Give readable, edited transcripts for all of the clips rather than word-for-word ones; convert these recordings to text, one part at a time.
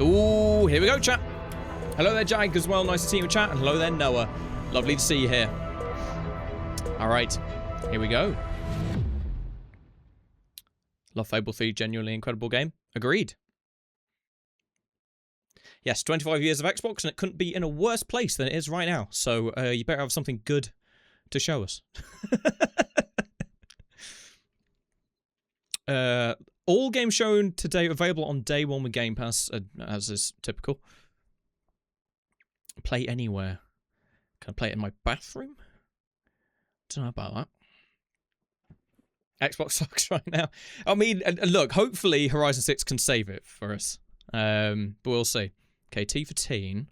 Ooh, here we go, chat. Hello there, Jag, as well. Nice to see you in chat. And hello there, Noah. Lovely to see you here. All right, here we go. Love Fable 3, genuinely incredible game. Agreed. Yes, 25 years of Xbox, and it couldn't be in a worse place than it is right now. So you better have something good to show us. All games shown today available on day one with Game Pass, as is typical. Play anywhere. Can I play it in my bathroom? Don't know about that. Xbox sucks right now. I mean, look, hopefully Horizon 6 can save it for us. But we'll see. Okay, T for teen.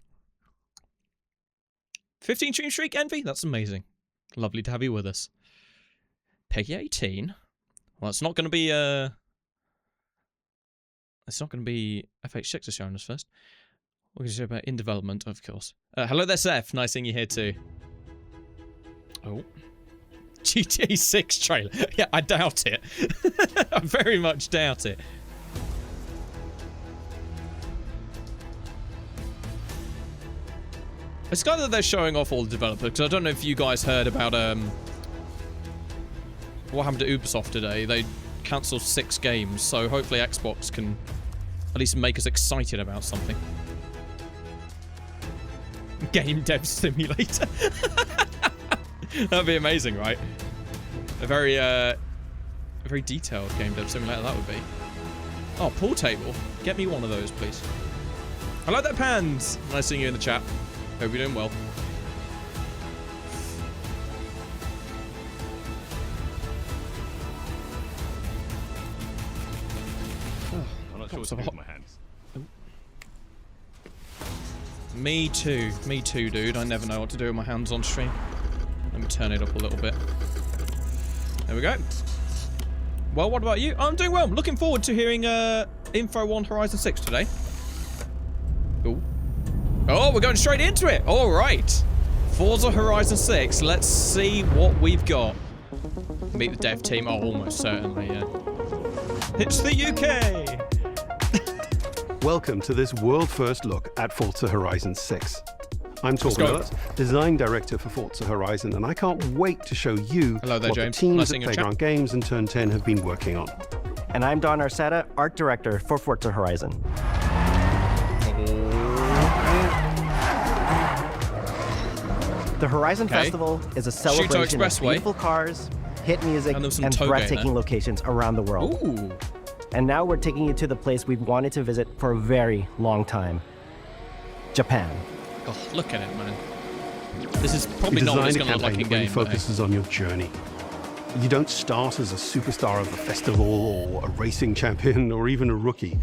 15 stream streak, Envy? That's amazing. Lovely to have you with us. Peggy 18. Well, it's not going to be, it's not going to be FH6 is showing us first. We're going to say about in development, of course. Hello there, Seth. Nice seeing you here too. Oh. GTA 6 trailer. Yeah, I doubt it. I very much doubt it. It's kind of they're showing off all the developers, because I don't know if you guys heard about what happened to Ubisoft today. They cancelled 6 games, so hopefully Xbox can at least make us excited about something. Game dev simulator. That'd be amazing, right? A very detailed game dev simulator that would be. Oh, pool table. Get me one of those, please. I like that, Pans. Nice seeing you in the chat. Hope you're doing well. I'm not sure what to do with my hands. Me too, dude. I never know what to do with my hands on stream. Let me turn it up a little bit. There we go. Well, what about you? I'm doing well. I'm looking forward to hearing info on Horizon 6 today. Ooh. Oh, we're going straight into it. All right. Forza Horizon 6. Let's see what we've got. Meet the dev team. Oh, almost certainly, yeah. It's the UK. Welcome to this world-first look at Forza Horizon 6. I'm Torben Lutz, Design Director for Forza Horizon, and I can't wait to show you what James. the teams at Playground Games and Turn 10 have been working on. And I'm Don Arceta, Art Director for Forza Horizon. The Horizon Festival is a celebration of beautiful cars, hit music, and breathtaking locations around the world. Ooh. And now we're taking you to the place we've wanted to visit for a very long time. Japan. Oh, look at it, man. This is probably not what it's going to look like in game. It focuses on your journey. You don't start as a superstar of the festival or a racing champion or even a rookie.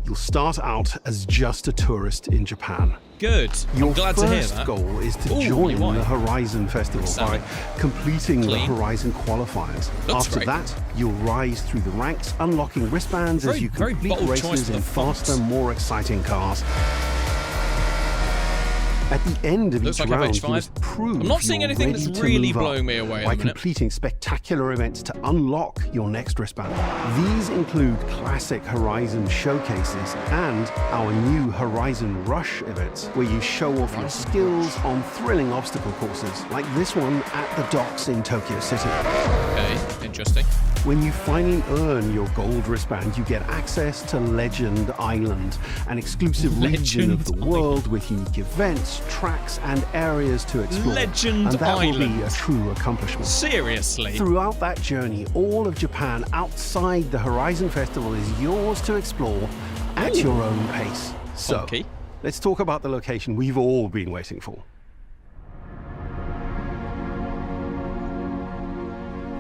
You'll start out as just a tourist in Japan. Good. I'm glad to hear that. Your first goal is to join the Horizon Festival by completing the Horizon qualifiers. After that, you'll rise through the ranks, unlocking wristbands as you complete races in faster, more exciting cars. At the end of each round, you must prove I'm not seeing anything that's really blowing me away by completing spectacular events to unlock your next wristband. These include classic Horizon showcases and our new Horizon Rush events, where you show off your skills on thrilling obstacle courses, like this one at the docks in Tokyo City. Okay, interesting. When you finally earn your gold wristband, you get access to Legend Island, an exclusive region of the world with unique events, tracks, and areas to explore. Legend and that Island will be a true accomplishment. Seriously? Throughout that journey, all of Japan outside the Horizon Festival is yours to explore at your own pace. So, let's talk about the location we've all been waiting for.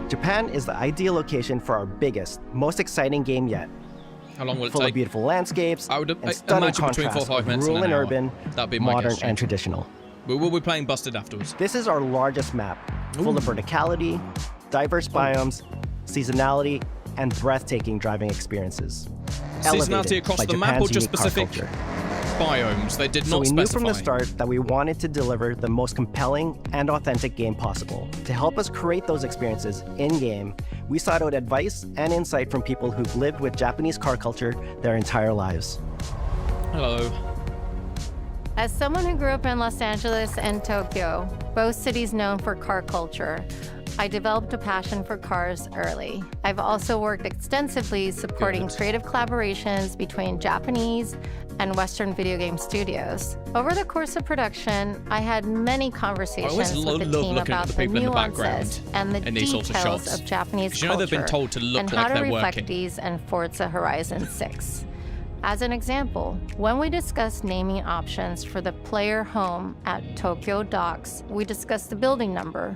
Japan is the ideal location for our biggest, most exciting game yet. How long will it take? Full of beautiful landscapes and stunning contrasts of rural and urban, modern and traditional. We will be playing Busted afterwards. This is our largest map, full of verticality, diverse biomes, seasonality, and breathtaking driving experiences. Seasonality across the map or just specific biomes? They did not specify. So we knew from the start that we wanted to deliver the most compelling and authentic game possible. To help us create those experiences in-game, we sought out advice and insight from people who've lived with Japanese car culture their entire lives. Hello. As someone who grew up in Los Angeles and Tokyo, both cities known for car culture, I developed a passion for cars early. I've also worked extensively supporting creative collaborations between Japanese and Western video game studios. Over the course of production, I had many conversations with the team about the nuances and the details of Japanese culture they've been told to look and like how to they're reflect working. these in Forza Horizon 6. As an example, when we discussed naming options for the player home at Tokyo Docks, we discussed the building number,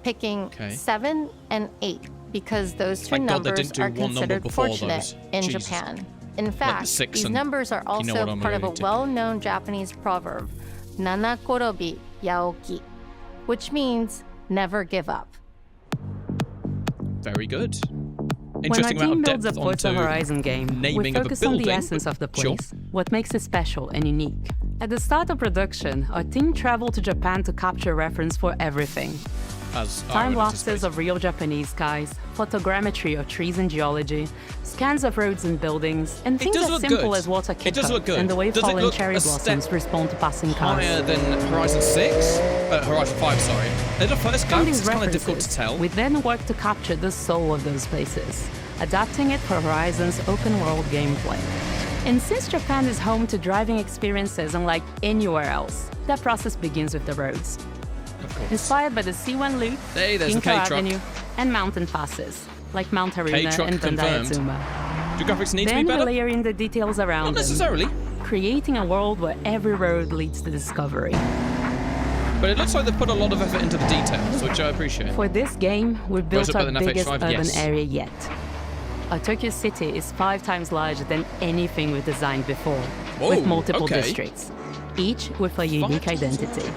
picking 7 and 8 because those two numbers are considered fortunate in Japan. In fact, these numbers are also part of a well-known Japanese proverb, Nanakorobi Yaoki, which means never give up. Very good. When our team builds a Forza Horizon game, we focus on the essence of the place, what makes it special and unique. At the start of production, our team traveled to Japan to capture reference for everything. Time lapses of real Japanese skies, photogrammetry of trees and geology, scans of roads and buildings, and things as simple as water kick-up and the way fallen cherry blossoms respond to passing cars. Higher than Horizon 6? Horizon 5, sorry. At the first glance, it's kind of difficult to tell. We then work to capture the soul of those places, adapting it for Horizon's open-world gameplay. And since Japan is home to driving experiences unlike anywhere else, that process begins with the roads. Inspired by the C1 Loop, Kinko Avenue, and mountain passes, like Mount Haruna and Bandai Atsuma. Do graphics need then to be better? We layer in the details around Not necessarily. them, creating a world where every road leads to discovery. But it looks like they've put a lot of effort into the details, which I appreciate. For this game, we've built our biggest urban yes. area yet. Our Tokyo city is 5 times larger than anything we've designed before, with multiple districts, each with a unique identity.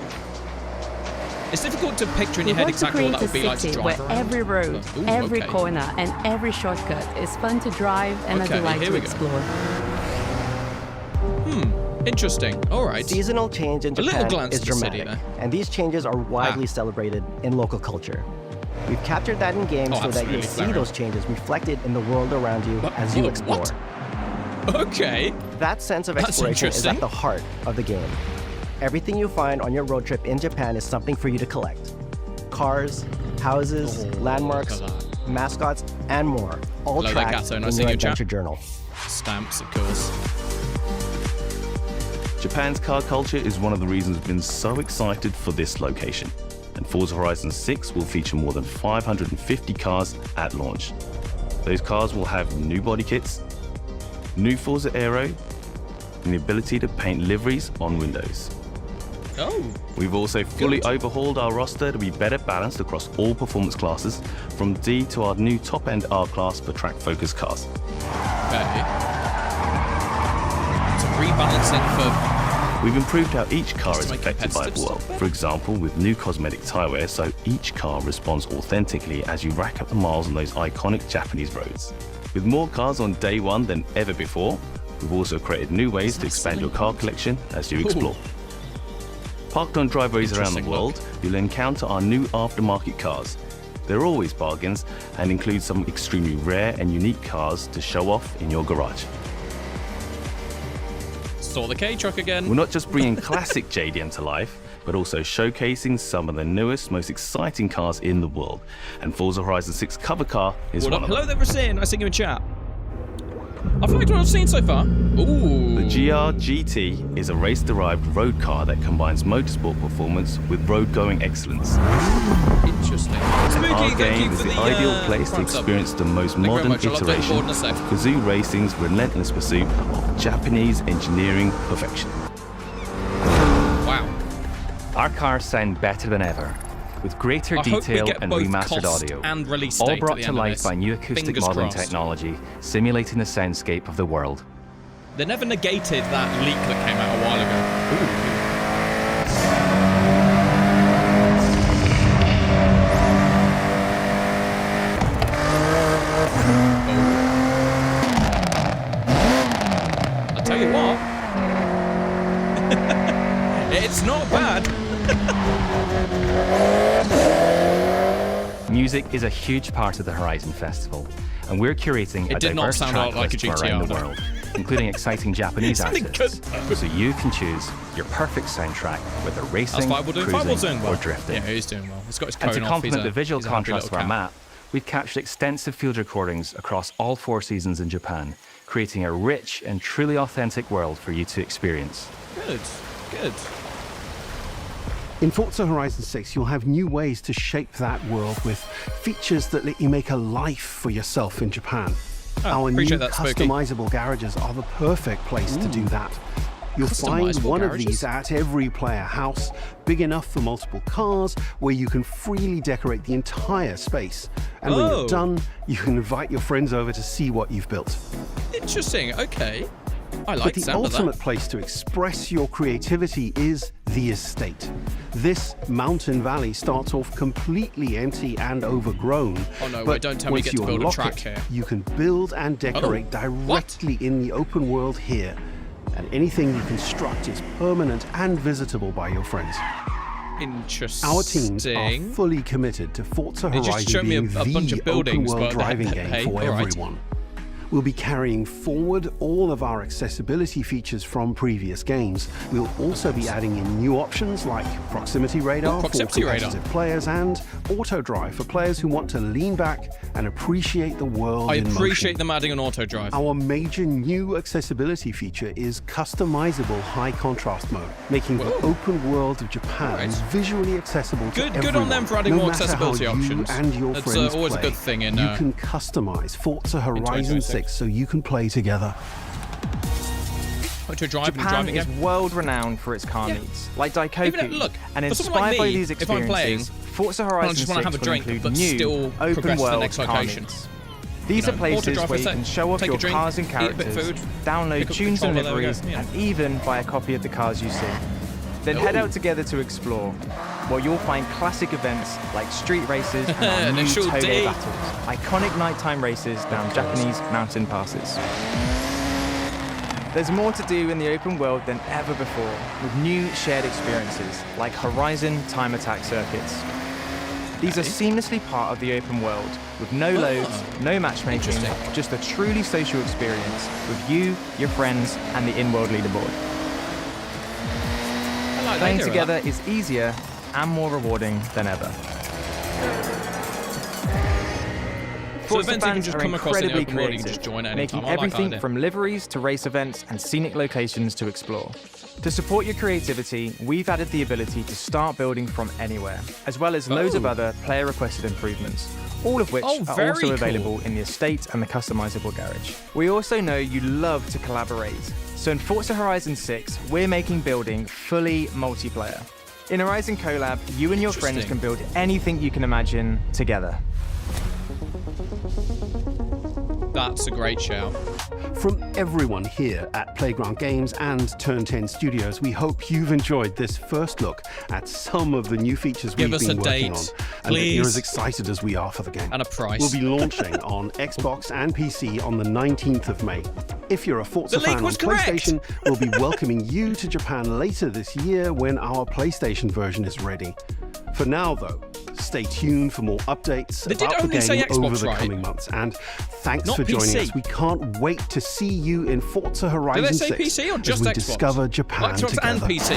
It's difficult to picture in your head exactly what that would be like to drive where around. every road, every corner, and every shortcut is fun to drive and a delight to explore. Interesting. All right. Seasonal change in Japan is dramatic, and these changes are widely celebrated in local culture. We've captured that in games so that you'll see those changes reflected in the world around you as you explore. Okay. That sense of exploration is at the heart of the game. Everything you find on your road trip in Japan is something for you to collect. Cars, houses, landmarks, mascots, and more, all tracked in your adventure journal. Stamps, of course. Japan's car culture is one of the reasons we've been so excited for this location. And Forza Horizon 6 will feature more than 550 cars at launch. Those cars will have new body kits, new Forza Aero, and the ability to paint liveries on windows. We've also fully overhauled our roster to be better balanced across all performance classes, from D to our new top-end R-Class for track-focused cars. Okay. So rebalancing for... We've improved how each car is affected by the world. For example, with new cosmetic tyre wear, so each car responds authentically as you rack up the miles on those iconic Japanese roads. With more cars on day one than ever before, we've also created new ways to expand your car collection as you explore. Parked on driveways around the world, you'll encounter our new aftermarket cars. They're always bargains and include some extremely rare and unique cars to show off in your garage. Saw the K-Truck again. We're not just bringing classic JDM to life, but also showcasing some of the newest, most exciting cars in the world. And Forza Horizon 6 cover car is one of them. Hello there, Racine. I see you in chat. I've liked what I've seen so far. Ooh. The GR GT is a race-derived road car that combines motorsport performance with road-going excellence. Interesting. Our game is the ideal place to experience the most modern iteration of Kazoo Racing's relentless pursuit of Japanese engineering perfection. Wow. Our cars sound better than ever, with greater detail and remastered audio, all brought to life by new acoustic modeling technology, simulating the soundscape of the world. They never negated that leak that came out a while ago. Ooh. I'll tell you what. It's not bad. Music is a huge part of the Horizon Festival, and we're curating a diverse track list from around the world. including exciting Japanese artists. So you can choose your perfect soundtrack, whether racing, cruising, or drifting. Yeah, he's doing well. He's got his cone off. And to complement the visual contrast of our map, we've captured extensive field recordings across all 4 seasons in Japan, creating a rich and truly authentic world for you to experience. Good, good. In Forza Horizon 6, you'll have new ways to shape that world with features that let you make a life for yourself in Japan. Our new customizable garages are the perfect place to do that. You'll find one of these at every player house, big enough for multiple cars, where you can freely decorate the entire space. And when you're done, you can invite your friends over to see what you've built. Interesting, okay. I like the ultimate place to express your creativity is the estate. This mountain valley starts off completely empty and overgrown. Oh no, wait, don't tell me you get to build a track here. You can build and decorate directly in the open world here. And anything you construct is permanent and visitable by your friends. Interesting. Our teams are fully committed to Forza Horizon being the open world driving game for everyone. We'll be carrying forward all of our accessibility features from previous games. We'll also be adding in new options like proximity radar for competitive players and auto drive for players who want to lean back and appreciate the world in motion. I appreciate them adding an auto drive. Our major new accessibility feature is customizable high contrast mode, making the open world of Japan visually accessible to everyone. Good on them for adding more accessibility options. And your friends always play. A good thing in you can customize Forza Horizon 6 so you can play together. Japan is world-renowned for its car meets, like Daikoku, and inspired by these experiences, Forza Horizon 6 will include new open-world car meets. These are places where you can show off your cars and characters, download tunes and liveries, and even buy a copy of the cars you see. Then head out together to explore, where you'll find classic events like street races and our new Toge battles, iconic nighttime races down Japanese mountain passes. There's more to do in the open world than ever before, with new shared experiences like Horizon Time Attack circuits. These are seamlessly part of the open world, with no loads, no matchmaking, just a truly social experience with you, your friends, and the in-world leaderboard. Playing together is easier and more rewarding than ever. Forza fans are incredibly creative, making everything from liveries to race events and scenic locations to explore. To support your creativity, we've added the ability to start building from anywhere, as well as loads of other player-requested improvements, all of which are also available in the estate and the customizable garage. We also know you love to collaborate, so in Forza Horizon 6, we're making building fully multiplayer. In Horizon Collab, you and your friends can build anything you can imagine together. That's a great shout. From everyone here at Playground Games and Turn 10 Studios, we hope you've enjoyed this first look at some of the new features we've been working on, and that you're as excited as we are for the game. And a price. We'll be launching on Xbox and PC on the 19th of May. If you're a Forza fan on PlayStation, we'll be welcoming you to Japan later this year when our PlayStation version is ready. For now, though, stay tuned for more updates about the game over the coming months. And thanks for joining us. We can't wait to see you in Forza Horizon 6 PC or just as we Xbox? discover Japan Xbox together. and PC.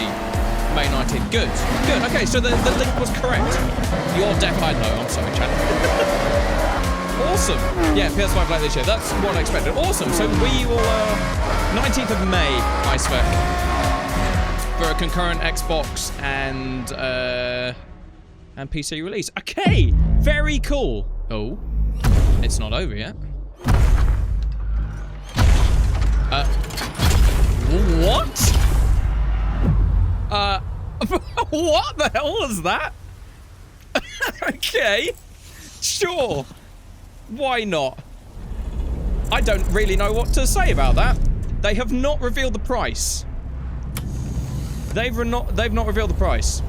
May 19th. Good. Good. Okay, so the link was correct. You're definitely... No, I'm sorry, chat. Awesome. Yeah, PS5 late this year. That's what I expected. Awesome. So we will... 19th of May, I spec. For a concurrent Xbox and PC release. Okay, very cool. Oh, it's not over yet. What? What the hell was that? Okay, sure. Why not? I don't really know what to say about that. They have not revealed the price. They've not revealed the price.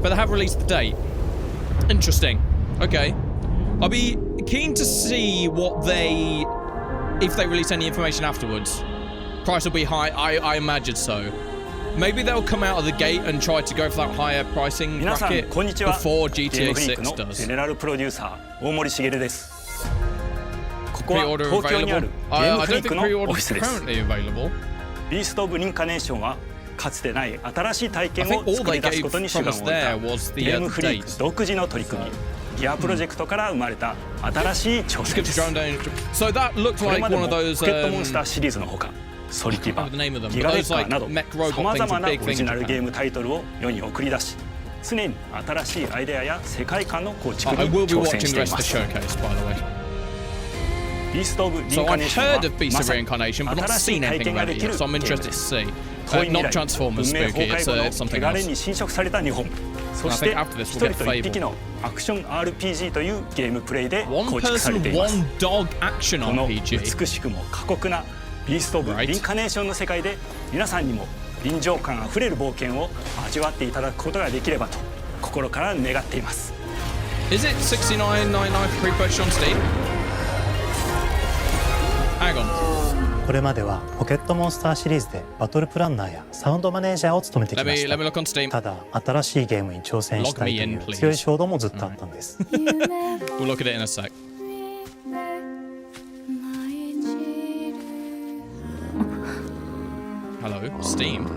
But they have released the date. Interesting. Okay. I'll be keen to see if they release any information afterwards. Price will be high, I imagine so. Maybe they'll come out of the gate and try to go for that higher pricing bracket before GTA 6 does. こ pre-order available? I don't think pre-order is currently available. ビースト・オブ・リンカネーションはかつてない新しい体験を作り出すことに主眼を置いたゲームフリーク独自の取り組みギアプロジェクトから生まれた新しい挑戦です。これまでもポケットモンスターシリーズのほかソリティバ、ギガレッカーなどさまざまなオリジナルゲームタイトルを世に送り出し常に新しいアイデアや世界観の構築に挑戦しています。ビースト・オブ・リンカネーションはまさに新しい体験ができるゲームです。遠い未来、文明崩壊後の汚れに侵食された日本、そして一人と一匹のアクション RPG というゲームプレイで構築されています。この美しくも過酷なビースト・オブ・リンカネーションの世界で皆さんにも臨場感あふれる冒険を味わっていただくことができればと心から願っています。Is it $69.99 pre-purchase on Steam? Hang on. これまではポケットモンスターシリーズでバトルプランナーやサウンドマネージャーを務めてきました。ただ新しいゲームに挑戦したいという強い衝動もずっとあったんです。We'll look at it in a sec. Hello, Steam.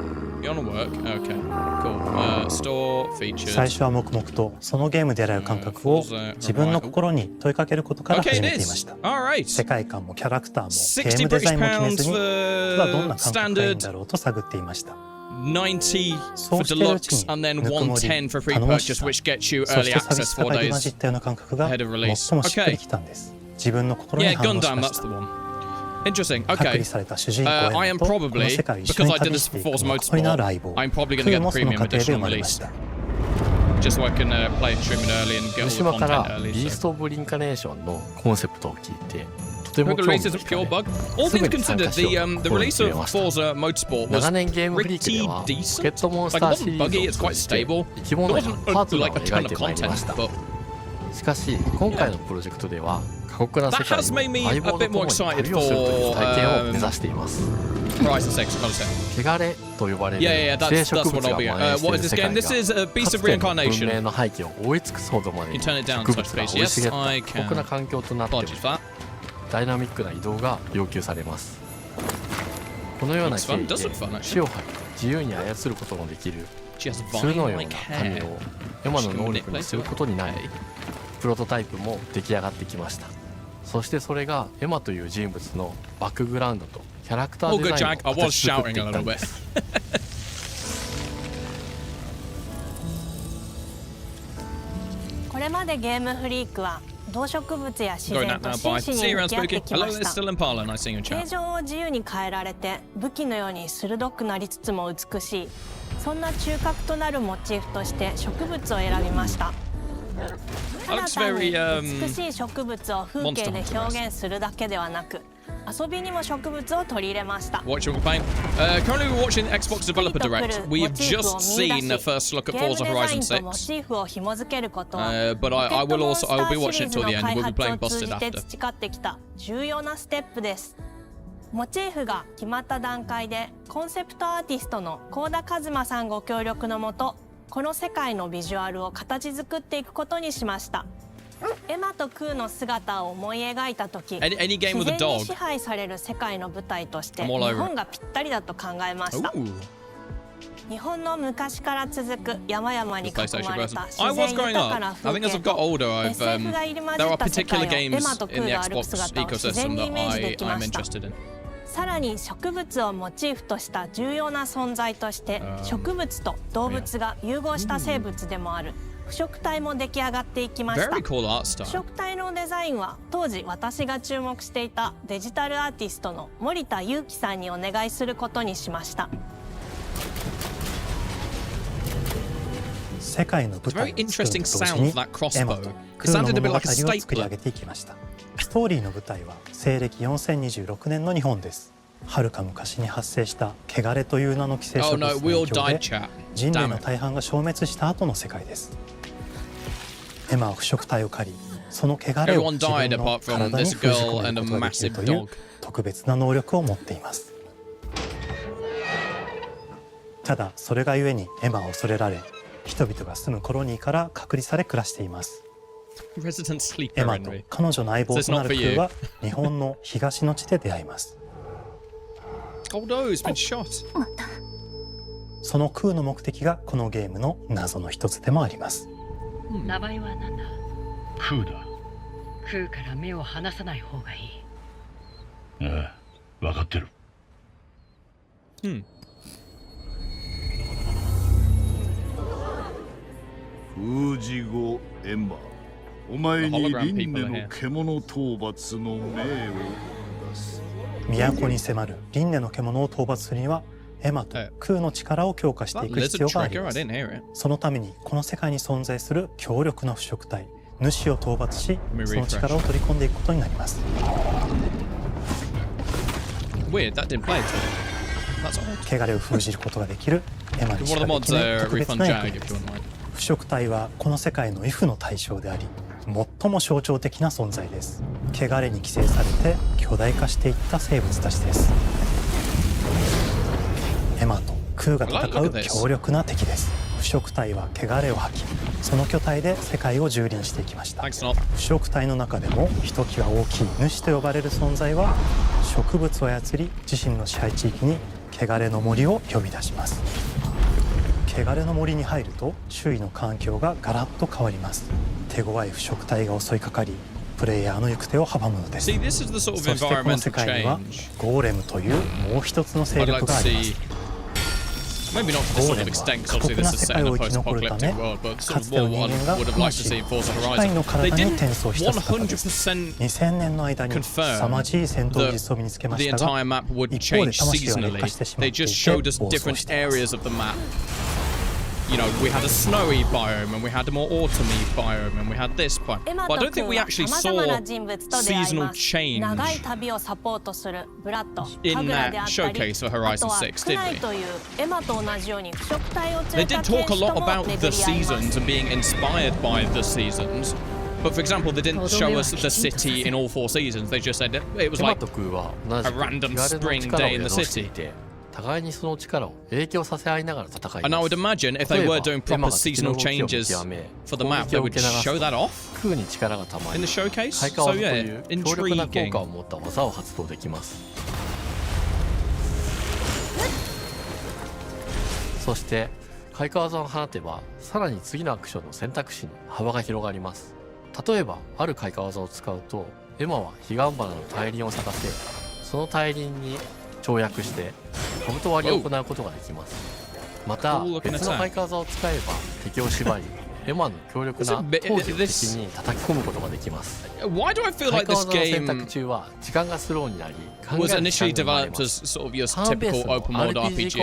You wanna work? Okay, cool. Store features. 最初は黙々とそのゲームである感覚を自分の心に問いかけることから始めていました。世界観もキャラクターもゲームデザインも決めずに、ただどんな感覚がいいんだろうと探っていました。90 for deluxe and then 110 for free purchase, which gets you early access 4 days ahead of release. Okay. 自分の心に反応しました。Interesting. Okay. I am probably, because I did this for Forza Motorsport, I'm probably going to get the premium edition released. Just so I can play and stream it early and get all the content early. ビースト・オブ・リンカネーションのコンセプトを聞いて、とても興味深く All things considered, the release of Forza Motorsport was pretty decent. Like, it wasn't buggy, it's quite stable. It wasn't like a ton of content, but... しかし、今回のプロジェクトでは、過酷な世界を相棒と共に旅をするという体験を目指しています。汚れと呼ばれる生植物が蔓延している世界が、かつての文明の廃棄を覆い尽くすほどまでに植物が生い茂った過酷な環境となっており、ダイナミックな移動が要求されます。このような経緯で血を吐き自由に操ることのできる鶴のような髪をエマの能力にすることになり、プロトタイプも出来上がってきました。そしてそれがエマという人物のバックグラウンドとキャラクターデザインを形作っていったんです。これまでゲームフリークは動植物や自然と真摯に向き合ってきました。形状を自由に変えられて武器のように鋭くなりつつも美しい、そんな中核となるモチーフとして植物を選びました。ただ単に美しい植物を風景で表現するだけではなく、遊びにも植物を取り入れました。Currently we're watching the Xbox Developer Direct. We have just seen the first look at Forza Horizon 6. But I will be watching it till the end. We'll be playing Busted after. 培ってきた重要なステップです。モチーフが決まった段階でコンセプトアーティストの幸田一馬さんご協力のもと、この世界のビジュアルを形作っていくことにしました。エマとクーの姿を思い描いた時、自然に支配される世界の舞台として日本がぴったりだと考えました。日本の昔から続く山々に囲まれた自然豊かな風景と SF が入り混じった世界をエマとクーが歩く姿を自然にイメージできました。さらに植物をモチーフとした重要な存在として、植物と動物が融合した生物でもある腐食体も出来上がっていきました。腐食体のデザインは当時私が注目していたデジタルアーティストの森田裕樹さんにお願いすることにしました。世界の舞台を作ると同時にエマとクーの物語を作り上げていきました。ストーリーの舞台は西暦4026年の日本です。はるか昔に発生した汚れという名の寄生植物の影響で人類の大半が消滅した後の世界です。エマは腐食体を狩り、その汚れを自分の体に封じ込めることができるという特別な能力を持っています。ただそれがゆえにエマは恐れられ、人々が住むコロニーから隔離され暮らしています。エマと彼女の相棒となるクーは日本の東の地で出会います。そのクーの目的がこのゲームの謎の一つでもあります。名前は何だ？クーだ。クーから目を離さない方がいい。ああ、分かってる。封じ後エマ、お前に輪廻の獣討伐の命を出す。都に迫る輪廻の獣を討伐するにはエマとクーの力を強化していく必要があります。そのためにこの世界に存在する強力な腐食体主を討伐し、その力を取り込んでいくことになります。汚れを封じることができるエマにしかできない特別な役目です。腐食体はこの世界の F の対象であり、最も象徴的な存在です。汚れに寄生されて巨大化していった生物たちです。エマとクーが戦う強力な敵です。腐食体は汚れを吐き、その巨体で世界を蹂躙していきました。腐食体の中でもひときわ大きい主と呼ばれる存在は、植物を操り自身の支配地域に汚れの森を呼び出します。汚れの森に入ると周囲の環境がガラッと変わります。手強い腐食体が襲いかかり、プレイヤーの行く手を阻むのです。そしてこの世界にはゴーレムというもう一つの勢力があります。ゴーレムは過酷な世界を生き残るため、かつての人間が魂を機械の体に転送した姿です。2000年の間に凄まじい戦闘技術を身につけましたが、一方で魂は劣化してしまっていて暴走しています。You know, we had a snowy biome and we had a more autumny biome and we had this biome. But I don't think we actually saw seasonal change in that showcase for Horizon 6, did we? They did talk a lot about the seasons and being inspired by the seasons. But for example, they didn't show us the city in all 4 seasons. They just said it was like a random spring day in the city. And I would imagine if they were doing proper seasonal changes for the map, they would show that off in the showcase. So yeah, intriguing. そして開花技を放てば、さらに次のアクションの選択肢に幅が広がります。例えばある開花技を使うと、エマは彼岸花の大輪を咲かせ、その大輪に跳躍して兜割りを行うことができます。また別の開花技を使えば敵を縛り、エマの強力な攻撃を敵に叩き込むことができます。開花技の選択中は時間がスローになり、was initially developed as sort of your typical open world RPG.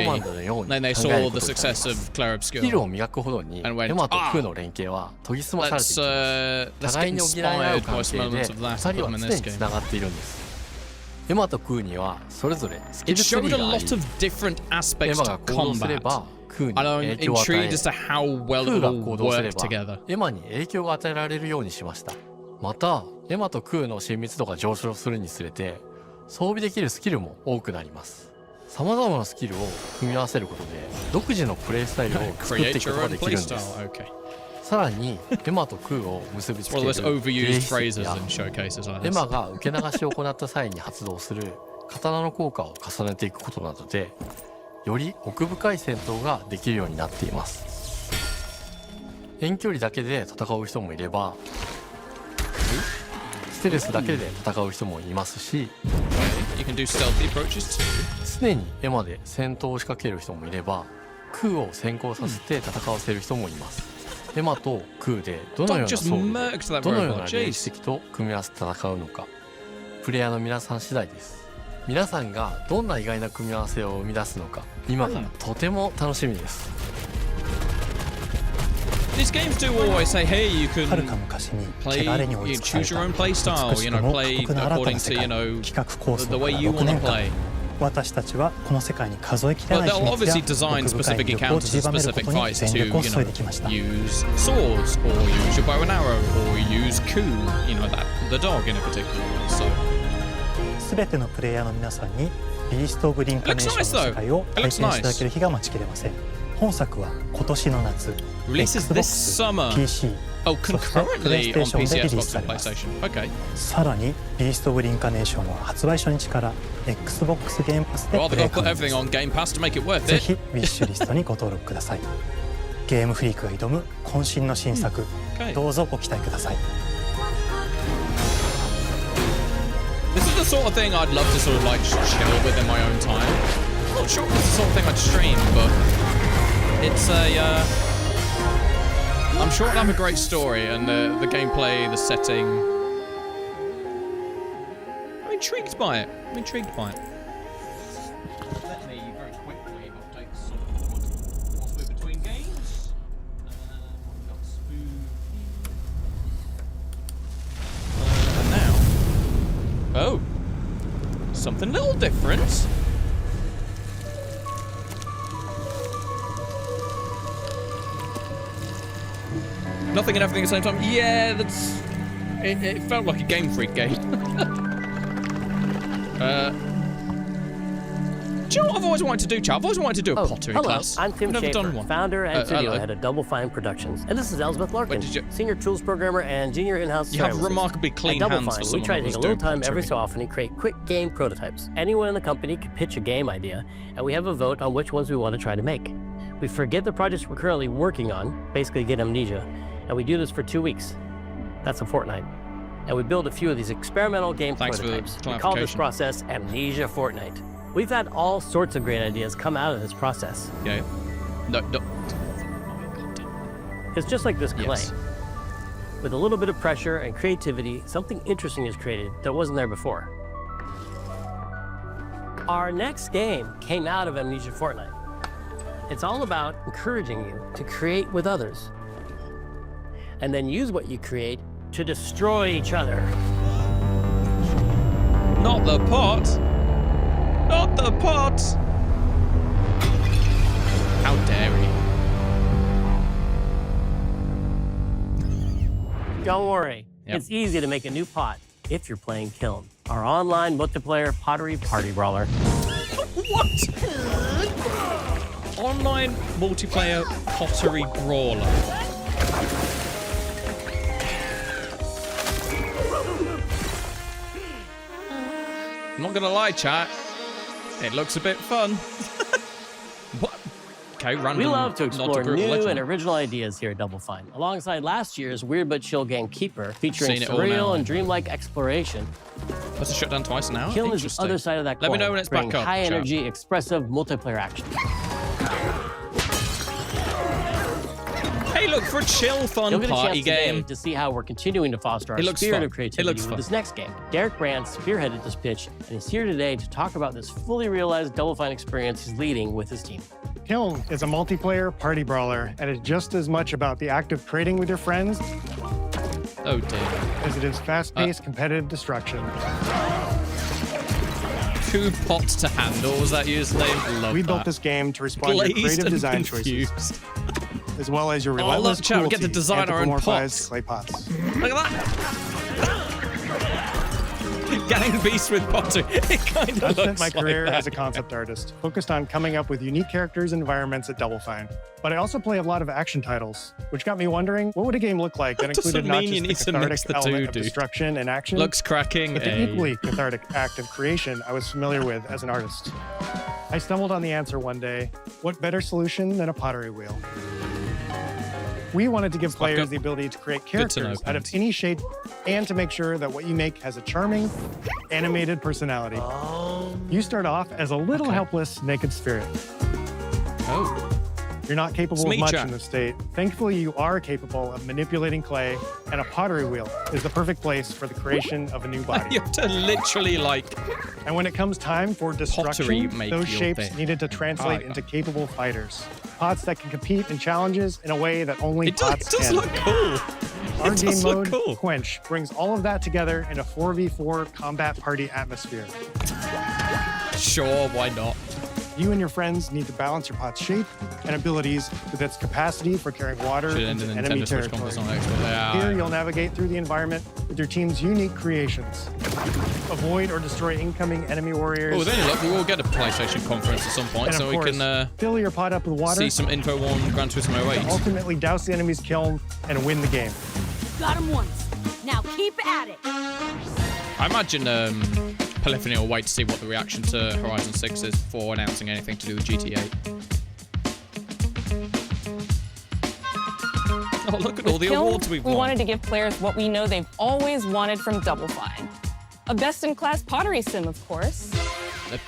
Then they saw the success of Clarobscure スキルを磨くほどにエマとクーの連携は研ぎ澄まされていきます。互いに補い合う関係で2人は常につながっているんです。エマとクーにはそれぞれスキルツリーがあり、エマが行動すればクーに影響を与え、クーが行動すればエマに影響が与えられるようにしました。またエマとクーの親密度が上昇するにつれて装備できるスキルも多くなります。さまざまなスキルを組み合わせることで独自のプレイスタイルを作っていくことができるんです。さらにエマとクーを結びつける芸術やエマが受け流しを行った際に発動する刀の効果を重ねていくことなどで、より奥深い戦闘ができるようになっています。遠距離だけで戦う人もいれば、ステルスだけで戦う人もいますし、常にエマで戦闘を仕掛ける人もいれば、クーを先行させて戦わせる人もいます。エマとクーでどのような装備でどのような霊視的と組み合わせて戦うのか、プレイヤーの皆さん次第です。皆さんがどんな意外な組み合わせを生み出すのか、今からとても楽しみです。These games do always say, hey, you can play, you choose your own play style, you know, play according to, you know, the way you want to play. 私たちはこの世界に数えきれない秘密や奥深い魅力を散りばめることに全力を注いできました。Use swords, or use your bow and arrow, or use coup, you know, that the dog in a particular way. So すべてのプレイヤーの皆さんにビースト・オブ・リンカネーションの世界を体験していただける日が待ちきれません。本作は今年の夏、Xbox、PC、Oh, concurrently on PC, Xbox, and PlayStation. Okay. さらに、ビースト・オブ・リンカネーションは発売初日から Xbox ゲームパスでプレイ可能です。ぜひ、ウィッシュリストにご登録ください。ゲームフリークが挑む渾身の新作、どうぞご期待ください。This is the sort of thing I'd love to sort of like just chill with in my own time. I'm not sure if it's the sort of thing I'd stream, but it's a. I'm sure it'll have a great story and the gameplay, the setting. I'm intrigued by it. Let me very quickly update what's with between games. We've got Spooky. And now. Oh. Something a little different. Nothing and everything at the same time. Yeah, that's... It felt like a Game Freak game. Do you know what I've always wanted to do, Chad? I've always wanted to do a pottery class. I'm Tim Schafer, founder and studio head of Double Fine Productions. And this is Elizabeth Larkin, senior tools programmer and junior in-house You have remarkably clean hands for someone. We try to take a little time every so often and create quick game prototypes. Anyone in the company can pitch a game idea, and we have a vote on which ones we want to try to make. We forget the projects we're currently working on, basically get amnesia, and we do this for 2 weeks. That's a fortnight. And we build a few of these experimental game prototypes. We call this process Amnesia Fortnight. We've had all sorts of great ideas come out of this process. Yeah. No. It's just like this clay. Yes. With a little bit of pressure and creativity, something interesting is created that wasn't there before. Our next game came out of Amnesia Fortnight. It's all about encouraging you to create with others, and then use what you create to destroy each other. Not the pot! Not the pot! How dare he? Don't worry, it's easy to make a new pot if you're playing Kiln, our online multiplayer pottery party brawler. What? Online multiplayer pottery brawler. I'm not gonna lie, chat. It looks a bit fun. What? Okay, random. We love to explore new and original ideas here at Double Fine, alongside last year's Weird But Chill game Keeper, featuring surreal and dreamlike exploration. That's shut down twice now. Kiln is the other side of that coin. Let me know when it's back up. High energy, expressive multiplayer action. Hey, look, for a chill, fun party game. To see how we're continuing to foster our spirit of creativity with this next game. Derek Brand spearheaded this pitch, and he's here today to talk about this fully realized Double Fine experience he's leading with his team. Kiln is a multiplayer party brawler, and it's just as much about the act of trading with your friends as it is fast-paced competitive destruction. 2 pots to handle, was that username? Love we built this game to respond to creative design choices, as well as your relentless cruelty we get to design our own pots. Clay pots. Look at that! Gang beast with pottery. It kind of looks like I spent my career as a concept artist, focused on coming up with unique characters and environments at Double Fine. But I also play a lot of action titles, which got me wondering, what would a game look like that included not just the cathartic element of destruction and action, looks cracking, but the equally cathartic act of creation I was familiar with as an artist. I stumbled on the answer one day. What better solution than a pottery wheel? We wanted to give players the ability to create characters out of any shape and to make sure that what you make has a charming, animated personality. You start off as a little helpless, naked spirit. Oh. You're not capable of much in this state. Thankfully, you are capable of manipulating clay, and a pottery wheel is the perfect place for the creation of a new body. You have to literally, And when it comes time for destruction, those shapes needed to translate into capable fighters. Pots that can compete in challenges in a way that only pots can. It does look cool. Our game mode, Quench, brings all of that together in a 4v4 combat party atmosphere. Sure, why not? You and your friends need to balance your pot's shape and abilities with its capacity for carrying water into enemy territory. Here, you'll navigate through the environment with your team's unique creations. Avoid or destroy incoming enemy warriors. Oh, then look, we will get a PlayStation conference at some point, so we can fill your pot up with water. See some info on Gran Turismo 8. Ultimately, douse the enemy's kiln and win the game. Got him once. Now keep at it. I imagine Polyphony will wait to see what the reaction to Horizon 6 is before announcing anything to do with GTA. Oh, look at all the awards we've won. We wanted to give players what we know they've always wanted from Double Fine. A best-in-class pottery sim, of course.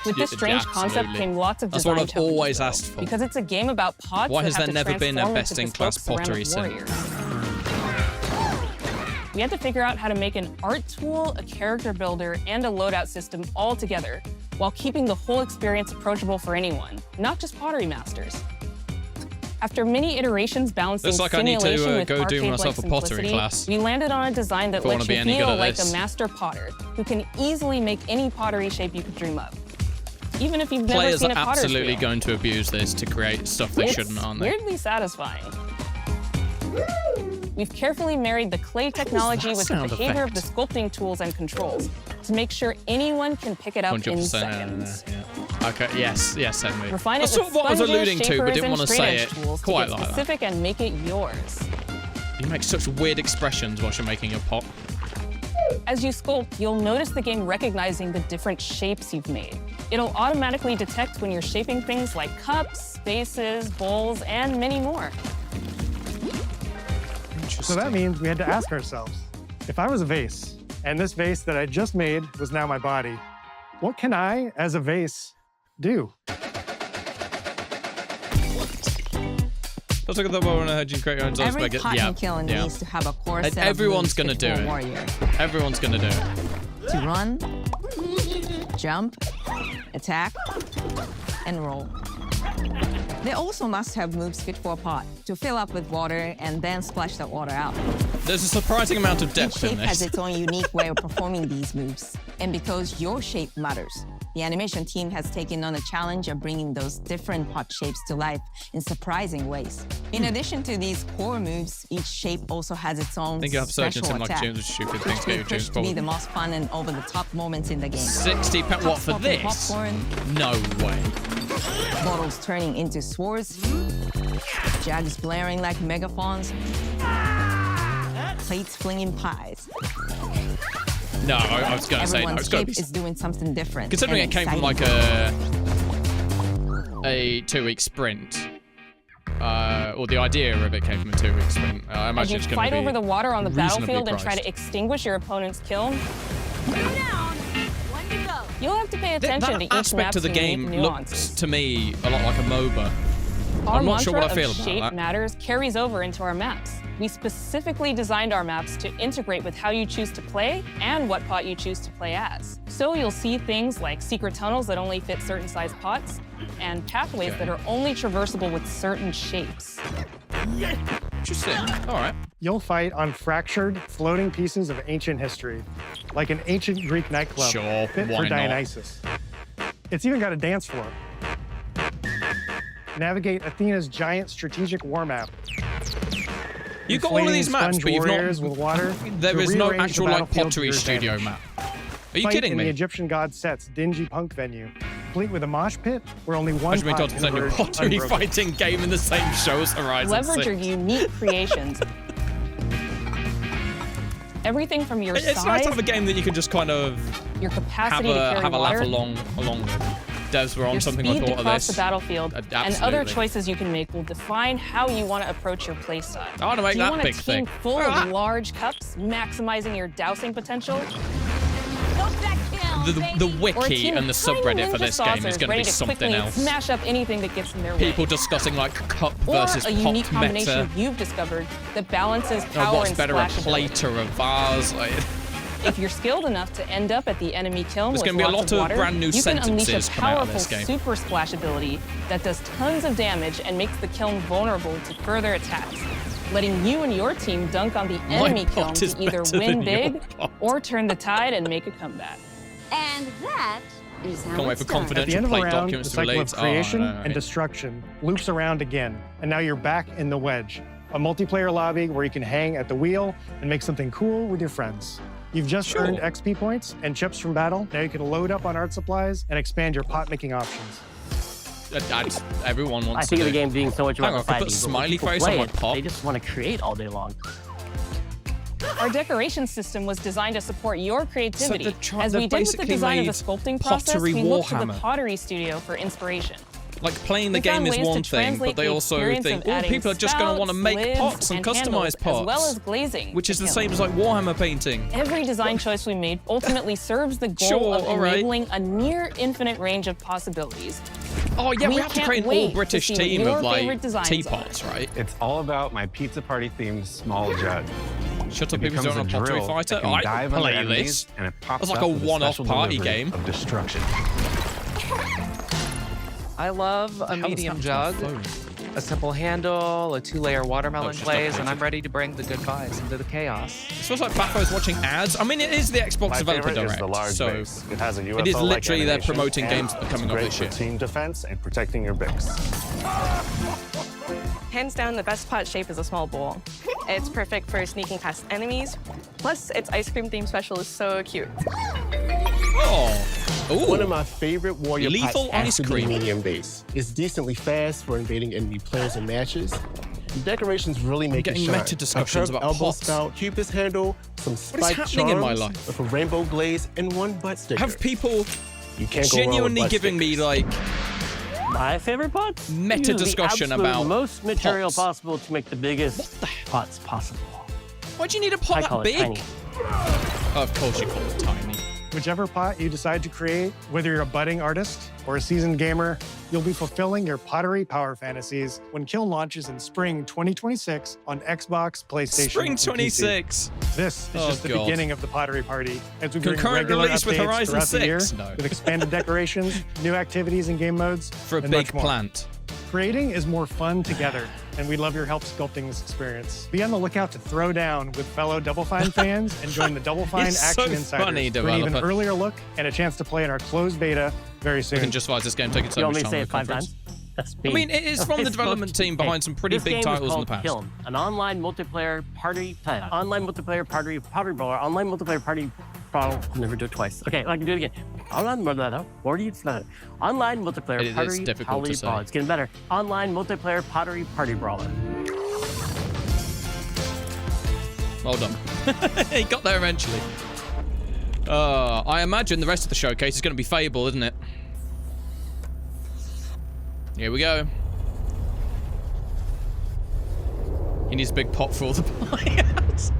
With this strange concept came lots of design That's what I've always asked for. Because it's a game about pods. Why has that there have to never been a transform best-in-class into bespoke pottery sim? ceramic warriors. We had to figure out how to make an art tool, a character builder, and a loadout system all together, while keeping the whole experience approachable for anyone, not just pottery masters. After many iterations balancing simulation with arcade-like simplicity, we landed on a design that lets you feel like a master potter who can easily make any pottery shape you could dream of. Even if you've never seen a potter's wheel. Players are absolutely going to abuse this to create stuff they shouldn't, aren't they? It's weirdly satisfying. We've carefully married the clay technology with the behavior of the sculpting tools and controls to make sure anyone can pick it up in seconds. Okay, yes, Henry. Refine it That's sort of what I was alluding to, but didn't want to say it quite like that. Specific and make it yours. You make such weird expressions whilst you're making your pot. As you sculpt, you'll notice the game recognizing the different shapes you've made. It'll automatically detect when you're shaping things like cups, vases, bowls, and many more. So that means we had to ask ourselves, if I was a vase, and this vase that I just made was now my body, what can I, as a vase, do? Let's look at the one when I heard you create your own zone. Every pot killing needs to have a core set everyone's of gonna do it. Warrior. Everyone's gonna do it. To run, jump, attack, and roll. They also must have moves fit for a pot to fill up with water and then splash that water out. There's a surprising amount of depth Each in shape this. has its own unique way of performing these moves. And because your shape matters, the animation team has taken on the challenge of bringing those different pot shapes to life in surprising ways. In addition to these core moves, each shape also has its own special attack, which we push to be the most fun and over-the-top moments in the game. £60 what for this? Popcorn, no way. Bottles turning into swords, jugs blaring like megaphones, plates flinging pies. No, I was going to say no. Everyone's shape is doing something different. Considering it came from like a 2-week sprint, or the idea of it came from a 2-week sprint, I imagine it's going to be fight over the water on the battlefield priced. and try to extinguish your opponent's kiln. You'll have to pay attention to each aspect of the game looks to me a lot like a MOBA. I'm not sure what I feel about that. Our mantra of shape matters carries over into our maps. We specifically designed our maps to integrate with how you choose to play and what pot you choose to play as. So you'll see things like secret tunnels that only fit certain size pots and pathways that are only traversable with certain shapes. Interesting. All right. You'll fight on fractured, floating pieces of ancient history, like an ancient Greek nightclub fit for Dionysus. It's even got a dance floor. Navigate Athena's giant strategic war map. You've got all of these maps, but you've not. With water there is no actual like pottery studio map. Are you kidding me? In the Egyptian god Set's dingy punk venue, complete with a mosh pit where only one pot can emerge pottery fighting game in the same show as Horizon 6. Leverage your unique creations. Everything from your size. It's nice to have a game that you can just kind of your capacity to carry have a water, laugh along with. Devs were on something I thought of this. Your speed to cross the battlefield and other choices you can make will define how you want to approach your playstyle. I want to make that big thing. Do you want a team full of large cups, maximizing your dousing potential? The wiki and the subreddit for this game is going to be something else. Smash up anything that gets in their way. People discussing like cup versus pop meta. Or a unique combination you've discovered that balances power what's and better, a plate or a vase? If you're skilled enough to end up at the enemy kiln with lots of water, brand new you can unleash a powerful super splash ability that does tons of damage and makes the kiln vulnerable to further attacks, letting you and your team dunk on the enemy kiln to either win big or turn the tide and make a comeback. And that is how Can't wait for At the confidential end of the plate round, documents the to cycle release. of creation and destruction loops around again, and now you're back in the wedge, a multiplayer lobby where you can hang at the wheel and make something cool with your friends. You've just earned XP points and chips from battle. Now you can load up on art supplies and expand your pot-making options. Everyone wants I think of the game being so much about fighting. Put smiley face on my pot. They just want to create all day long. Our decoration system was designed to support your creativity. As we did with the design of the sculpting process, we looked to the pottery studio for inspiration. Like, playing the game is one thing, but they also think, oh, people are just going to want to make pots and customize pots. As well as glazing. Which is the same as like Warhammer painting. Every design choice we made ultimately serves the goal of enabling a near infinite range of possibilities. Oh yeah, we have to create an all-British team of like teapots, right? It's all about my pizza party themed small jug. Shut up, people doing a pottery fighter. Oh, I play this. It's like a one-off party game of destruction. I love a medium jug, a simple handle, a 2-layer watermelon glaze, and I'm ready to bring the good vibes into the chaos. It feels like Baffo is watching ads. I mean, it is the Xbox Developer Direct, so it has a UFO it is literally they're promoting games that are coming up this year. Team defense and protecting your bigs. Hands down, the best pot shape is a small bowl. It's perfect for sneaking past enemies. Plus, its ice cream theme special is so cute. Oh. Ooh. One of my favorite warrior lethal pots ice cream. Medium base. It's decently fast for invading enemy players and matches. The decorations really make it shine. Meta discussions about elbow pots. spout, Cupid's handle, some spiked charms in my life? with a rainbow glaze, and one butt sticker. Have people you can't genuinely giving me like my favorite pots? meta discussion about most material pots. possible to make the biggest pots possible. Why do you need a pot that big? Tiny. Of course you call it tiny. Whichever pot you decide to create, whether you're a budding artist or a seasoned gamer, you'll be fulfilling your pottery power fantasies when Kiln launches in spring 2026 on Xbox, PlayStation, Spring 26. And PC. This is just the beginning of the pottery party as we bring Concurrent regular release with updates Horizon throughout the year 6? No. with expanded decorations, new activities and game modes, For a and big much more. plant. Creating is more fun together, and we'd love your help sculpting this experience. Be on the lookout to throw down with fellow Double Fine fans and join the Double Fine It's Action so Insiders funny, for an even developer. earlier look and a chance to play in our closed beta very soon. We can justify this game taking so You much want me to time say at it the 5 conference. times? That's me. I mean, it is from the development team behind some pretty big titles in the past. Kiln, an online multiplayer party brawler, online multiplayer party brawler. I'll never do it twice. Okay, I can do it again. Online multiplayer pottery brawler. It's getting better. Online multiplayer pottery party brawler. Well done. He got there eventually. I imagine the rest of the showcase is going to be Fable, isn't it? Here we go. He needs a big pot for all the players.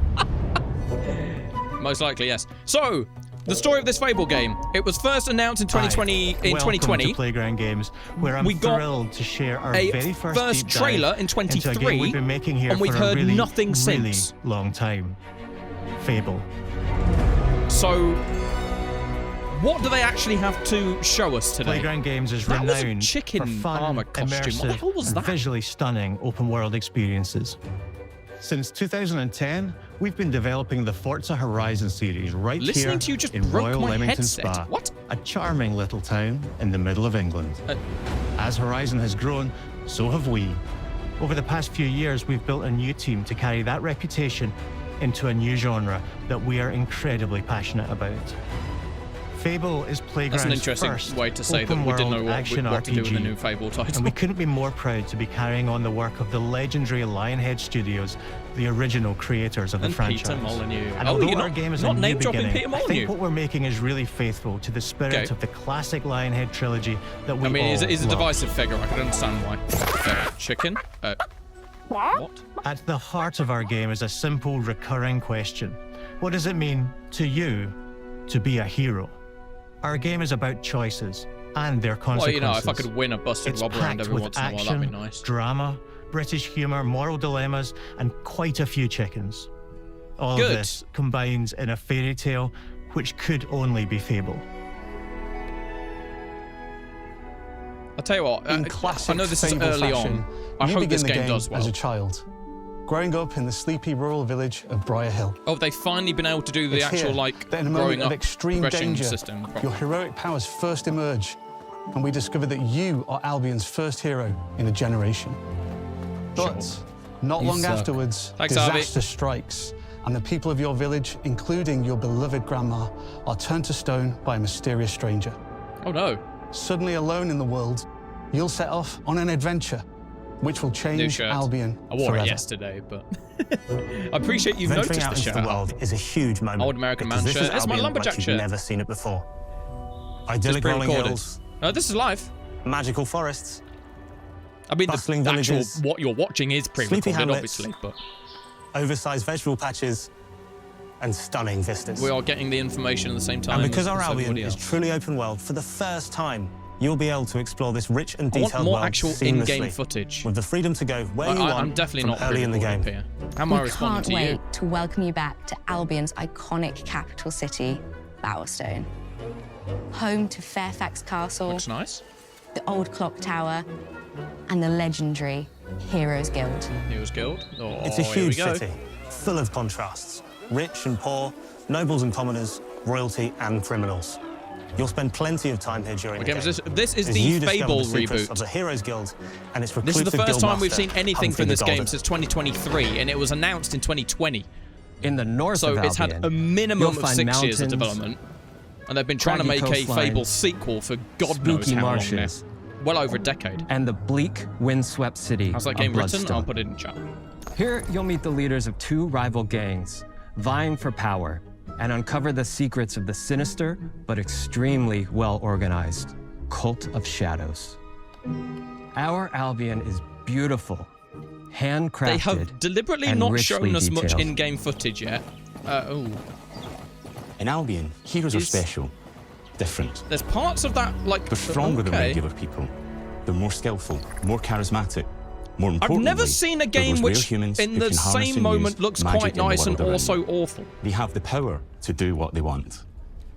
Most likely, yes. So, the story of this Fable game. It was first announced in 2020. Welcome to Playground Games, where I'm thrilled to share our very first trailer in 23, we've been making here and we've for heard a really, nothing since. Really long time. Fable. So, what do they actually have to show us today? Playground Games is that renowned was a chicken for fun, armor costume. What the hell was immersive, that? and visually stunning open-world experiences. Since 2010, we've been developing the Forza Horizon series right Listening here to you just in broke Royal my Leamington headset. Spa, What? a charming little town in the middle of England. As Horizon has grown, so have we. Over the past few years, we've built a new team to carry that reputation into a new genre that we are incredibly passionate about. Fable is Playground's That's an interesting first way to say that we didn't know what to do with the new Fable title. And we couldn't be more proud to be carrying on the work of the legendary Lionhead Studios, the original creators of the franchise. Peter Molyneux. And although our game is a new beginning, I think what we're making is really faithful to the spirit of the classic Lionhead trilogy that we all he's a love. divisive figure. I can understand why. Chicken? What? At the heart of our game is a simple, recurring question. What does it mean to you to be a hero? Our game is about choices and their consequences. Well, if I could win a busted robber round every once in a while, that'd be nice. Drama, British humour, moral dilemmas, and quite a few chickens. All of this combines in a fairy tale which could only be Fable. I'll tell you what, I know this is early on. I hope this game does well. As a child, growing up in the sleepy rural village of Briar Hill. Oh, they've finally been able to do the actual, that in a moment of extreme danger, system. Your heroic powers first emerge, and we discover that you are Albion's first hero in a generation. But not long afterwards, disaster strikes, and the people of your village, including your beloved grandma, are turned to stone by a mysterious stranger. Oh no. Suddenly alone in the world, you'll set off on an adventure which will change Albion I wore forever. it yesterday, but I appreciate you've Venturing noticed out the into shirt. the world is a huge moment. Old American because man this is shirt. It's my Albion lumberjack like you've shirt. never seen it before. Just Idyllic rolling pre-recorded. hills. No, this is live. Magical forests. I mean, the actual villages, what you're watching is pre-recorded, hamlets, obviously, but oversized vegetable patches, and stunning vistas. we are getting the information at the same time. And because our as Albion everybody is else. truly open world, for the first time, you'll be able to explore this rich and detailed I want more world actual seamlessly, in-game footage. with the freedom to go where you want I'm definitely not from early in the game. here. How am I We responding can't to wait you? to welcome you back to Albion's iconic capital city, Bowerstone. Home to Fairfax Castle, Looks nice. the old clock tower, and the legendary Heroes Guild. Heroes Guild. Oh, It's a here we huge go. city, full of contrasts. Rich and poor, nobles and commoners, royalty and criminals. You'll spend plenty of time here during Okay, the game. this is as the you discover Fable the secrets reboot. of the Heroes Guild and its This is the reclusive first time we've guildmaster, seen anything Humphrey from this the game Golden. since 2023, and it was announced in 2020. In the north So of it's had Albion, a minimum you'll of find 6 years of mountains, development, and they've been trying to craggy make a coastlines, Fable sequel for God knows spooky how long now. marshes, Well over a decade. and the bleak, windswept city How's that of game written? Bloodstone. I'll put it in chat. Here, you'll meet the leaders of two rival gangs, vying for power, and uncover the secrets of the sinister but extremely well-organized Cult of Shadows. Our Albion is beautiful, handcrafted, They have deliberately and not richly shown us much detailed. in-game footage yet. In Albion, heroes are Is- special, different. There's parts of that, like... They're stronger than okay. regular people. They're more skillful, more charismatic. More I've importantly, never seen a they're game those rare which, humans in who the can harness same and moment, use looks magic quite in the nice and world around also them. awful. They have the power to do what they want.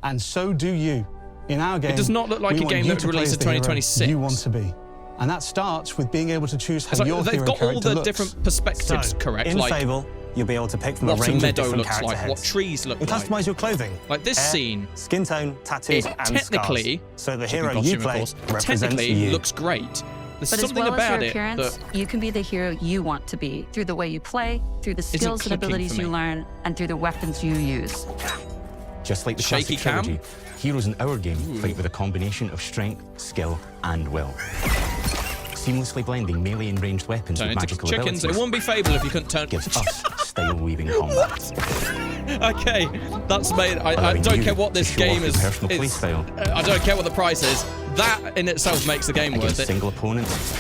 And so do you. In our game, does not look like we a want game you that to would play release as in the hero 2026. You want to be. And that starts with being able to choose how It's like your they've hero got all character the looks. different perspectives correct. In Like Fable, you'll be able to pick from a what a range of meadow different looks character like, heads. what trees look and like. customize your clothing. Like this hair, scene, skin tone, tattoos, it and technically, scars. So the chicken hero costume, you of play course, represents technically you. looks great. There's But as something well as about your it appearance, that you can be the hero you want to be through the way you play, through the skills and clicking abilities for you me. learn, and through the weapons you use. Just like the Shaky classic cam? trilogy, heroes in our game fight with a combination of strength, skill, and will. Seamlessly blending melee and ranged weapons turn with into magical chickens. It abilities wouldn't be Fable if you couldn't turn. gives us style-weaving combat. Okay, that's made. I Allowing don't you care what to this show game off your is. personal playstyle. I don't care what the price is. That in itself makes the game worth Against it. single opponents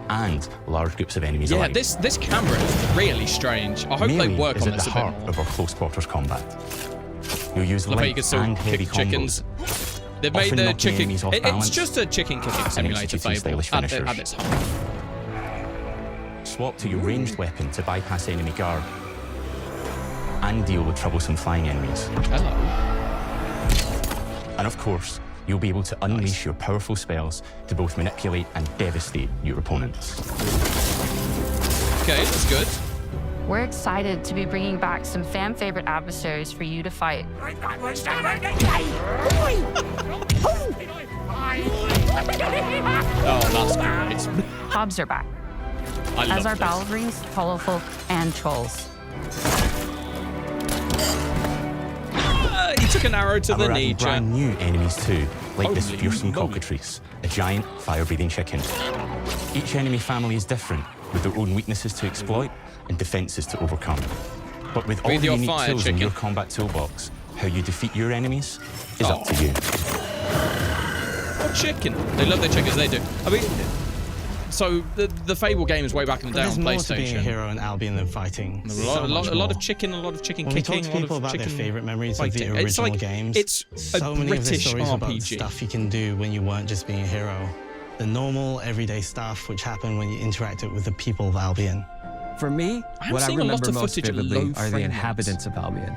and large groups of enemies Yeah, alike. this camera is really strange. I hope Melee they work is on at this the a bit heart more. of our close quarters combat. You'll use Look how you light can still and heavy kick chickens. combos. They've made often the knocking chicken. enemies off It's balance just a chicken kicking and simulator executing Fable stylish at finishers. its heart. Swap to your ranged weapon to bypass enemy guard and deal with troublesome flying enemies. Hello. And of course, you'll be able to unleash your powerful spells to both manipulate and devastate your opponents. Okay, that's good. We're excited to be bringing back some fan-favorite adversaries for you to fight. Oh, that's great. Hobbs are back, I as love are this. Balverines, Hollowfolk, and Trolls. He took an arrow to And the we're knee, adding brand new enemies too, like this Holy fearsome moly. cockatrice, a giant fire-breathing chicken. Each enemy family is different, with their own weaknesses to exploit and defenses to overcome. But with all With the your unique fire tools in chicken. your combat toolbox, how you defeat your enemies is up to you. Oh, chicken. They love their chickens, they do. I mean, so the Fable games way back in the day There's on more to being a PlayStation. hero in Albion than fighting. A So lot much of chicken, a lot of chicken When we kicking, talk a to lot people of about their chicken favorite memories of the fighting. original It's like, games, it's so a many of the British stories about the RPG. stuff you can do when you weren't just being a hero. The normal, everyday stuff which happened when you interacted with the people of Albion. For me, I'm what I seeing a lot remember of most footage at vividly low are frame the rates. inhabitants of Albion,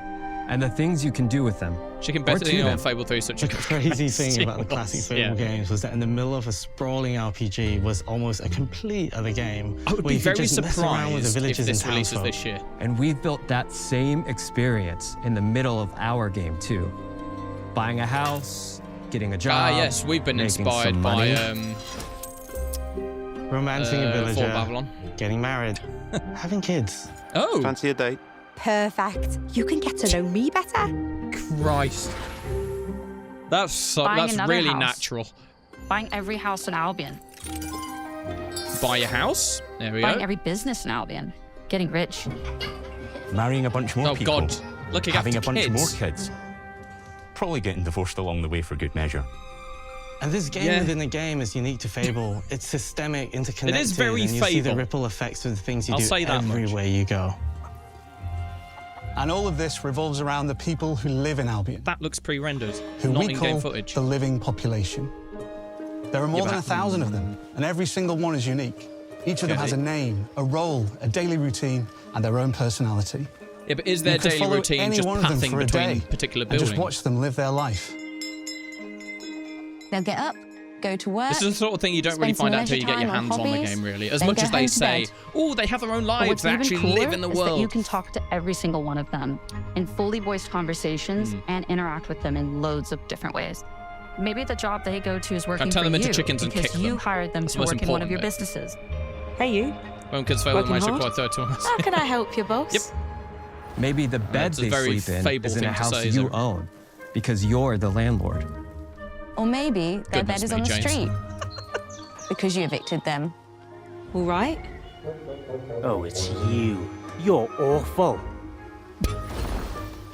and the things you can do with them. Chicken or better to than on them. Fable 3 is such a The crazy thing about the classic Fable yeah. games was that in the middle of a sprawling RPG was almost a complete other game. I would where be you could very just mess around with the surprised if villages this and releases townsfolk. this year. And we've built that same experience in the middle of our game too. Buying a house, getting a job. Yes, we've been making inspired some by money. Romancing a Fort villager, Babylon. getting married, having kids. Oh, Fancy a date? Perfect. You can get to know me better. Christ. That's Buying that's another really house. natural. Buying every house in Albion. buy your house. There we Buying go. every business in Albion. Getting rich. Marrying a bunch more people. Oh, God. Looking having after a bunch kids. more kids. Probably getting divorced along the way for good measure. And this game within the game is unique to Fable. It's systemic, interconnected, It is very and you Fable. see the ripple effects of the things you do say that everywhere you go. And all of this revolves around the people who live in Albion. That looks pre-rendered, who not we in-game call footage. the living population. There are more than 1,000 of them, and every single one is unique. Each of them has a name, a role, a daily routine, and their own personality. Yeah, but is their You can daily follow routine any just one of them pathing for a between day particular and buildings? just watch them live their life. They'll get up, go to work. This is the sort of thing you don't really spend find some out until you get your leisure time hands on the hobbies, game, really. As then much go as they home to say, bed. oh, they have their own But lives, what's they even actually cooler live in the is that you world. can talk to every single one of them in fully voiced conversations and interact with them in loads of different ways. Maybe the job they go to is working turn for them into you chickens and because kick you them. hired them That's to the most work in one of your important businesses. Hey, you. One kids fail Working might hard? require 30 months. How can I help you, boss? Yep. Maybe the bed it's a they very sleep in Fable is in a thing to house say, you isn't it? own, because you're the landlord. Or maybe their Goodness bed is me, on the James. street because you evicted them. All right. Oh, it's you. You're awful.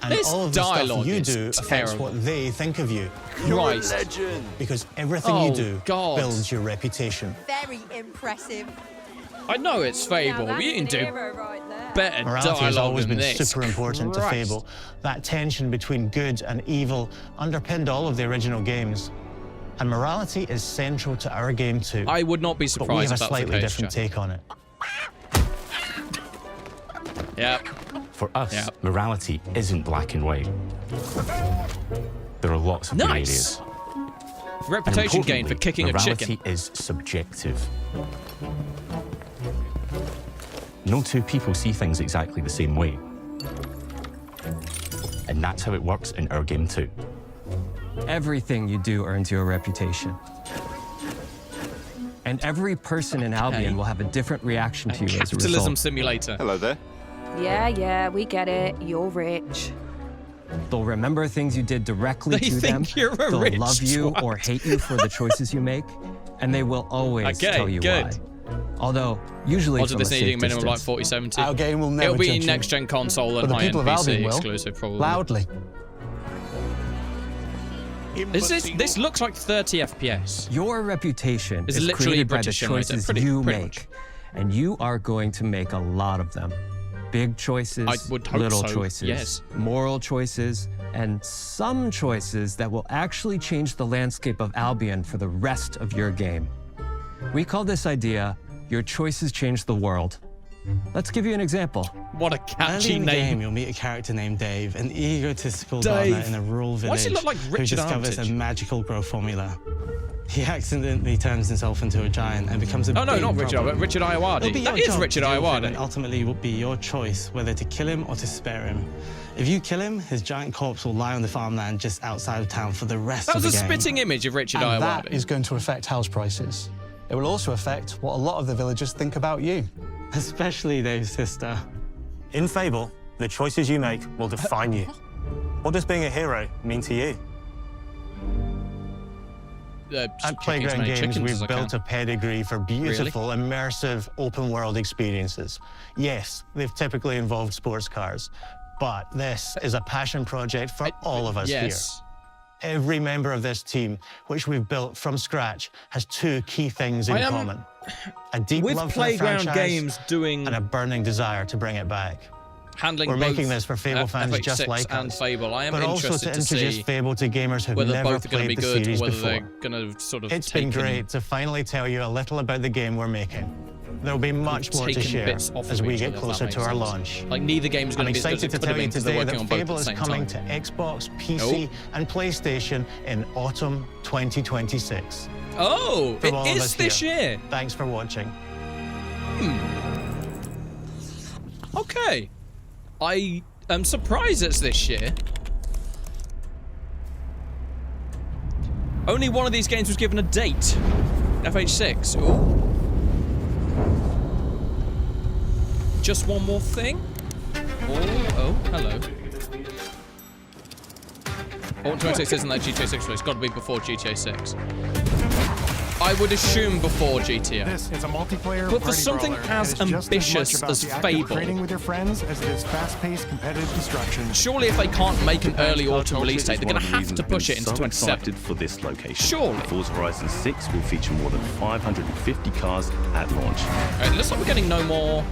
And This all of the dialogue stuff you is do affects terrible. what they think of you. Christ. Because everything Oh, you do God. builds your reputation. Very impressive. I know it's Fable, but you can do better Morality has dialogue always than been this. super important to Christ. Fable. That tension between good and evil underpinned all of the original games. And morality is central to our game too. I would not be But we surprised have a if that's the slightly case, different Jack. take on it. Yep. For us, Yep. morality isn't black and white. There are lots of grey Nice. areas. Reputation gain for importantly, kicking a morality chicken. is subjective. No two people see things exactly the same way. And that's how it works in our game too. Everything you do earns you a reputation. And every person in Albion will have a different reaction to you as a Capitalism result. simulator. Hello there. Yeah, we get it. You're rich. They'll remember things you did directly They to them. think you're a They'll rich love you twat. or hate you for the choices you make, and they will always Okay, tell you good. why. Although, usually Odds of from a this safe needing minimum like distance. 4070. Our game will never It'll be judge you. next-gen console But and the high-end people of PC Albion will. exclusive, probably. Loudly. This looks like 30 FPS. Your reputation It's is literally created by the British simulator, choices pretty you much. make, and you are going to make a lot of them. Big choices, I would hope little so, choices, yes. moral choices, and some choices that will actually change the landscape of Albion for the rest of your game. We call this idea, Your Choices Change the World. Let's give you an example. What a Early catchy in the name. game, you'll meet a character named Dave, an egotistical Dave. gardener in a rural Why does village he look like who Richard discovers Armitage? a magical growth formula. He accidentally turns himself into a giant and becomes a Oh, no, big not Richard, problem. but Richard It'll Iowade. be That your is job Richard to deal with him, Iowade. and ultimately, it will be your choice whether to kill him or to spare him. If you kill him, his giant corpse will lie on the farmland just outside of town for the rest That of was the a game. spitting image of Richard And that Iowade. is going to affect house prices. It will also affect what a lot of the villagers think about you. Especially Dave's sister. In Fable, the choices you make will define you. What does being a hero mean to you? At Playground Games, we've built a pedigree for beautiful, immersive, open-world experiences. Yes, they've typically involved sports cars, but this is a passion project for all of us here. Every member of this team, which we've built from scratch, has two key things in common. A deep with love for the Playground franchise Games doing and a burning desire to bring it back. handling We're both making this for Fable fans FH6 just like and us, Fable. I am but also interested to to introduce see Fable to gamers who've whether never both are going to be played the good or series whether before. they're going to sort of It's been take great to finally tell you a little about the game we're making. There'll be much more to taken share bits off as of we each get other, if closer that to makes our sense. launch. Like neither game's going I'm to be as excited to it could tell have you been because they're today working that on both at Fable the is same coming time. to Xbox, PC, and PlayStation in autumn 2026. Oh, From all it of is us this here. year. Thanks for watching. Okay. I am surprised it's this year. Only one of these games was given a date. FH6. Ooh. Just one more thing. Oh, hello. Oh, 26 isn't that GTA 6 release. Got to be before GTA 6. I would assume before GTA. This is a multiplayer But for party something brawler, as and it's ambitious just as much about as the act of Fable, training with your friends as it is fast-paced competitive destruction. surely if they can't make an early autumn release date, they're going to have to push it into 27. Excited for this location. Surely. Forza Horizon 6 will feature more than 550 cars at launch. It looks like we're getting no more,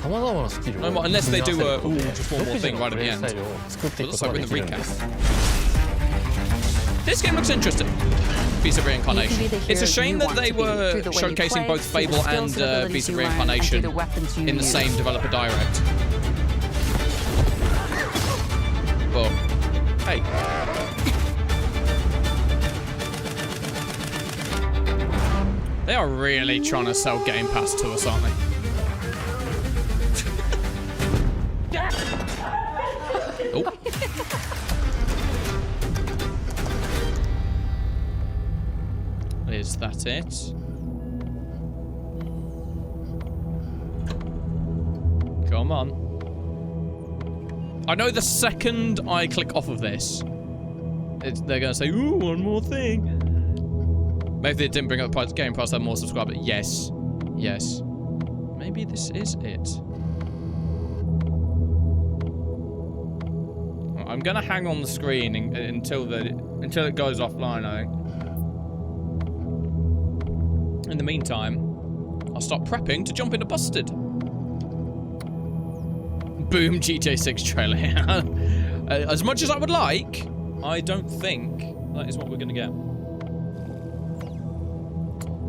unless they do just one more thing right at the end. It looks like we're in the recap. This game looks interesting. Beast of Reincarnation. It's a shame that they were showcasing both Fable and Beast of Reincarnation in the same developer direct. But, hey. They are really trying to sell Game Pass to us, aren't they? Oh. Is that it? Come on. I know the second I click off of this, they're going to say, ooh, one more thing. Maybe they didn't bring up the Game Pass, have more subscribers. Yes. Yes. Maybe this is it. I'm going to hang on the screen until it goes offline, I think. In the meantime, I'll start prepping to jump into Busted. Boom, GTA 6 trailer. As much as I would like, I don't think that is what we're going to get.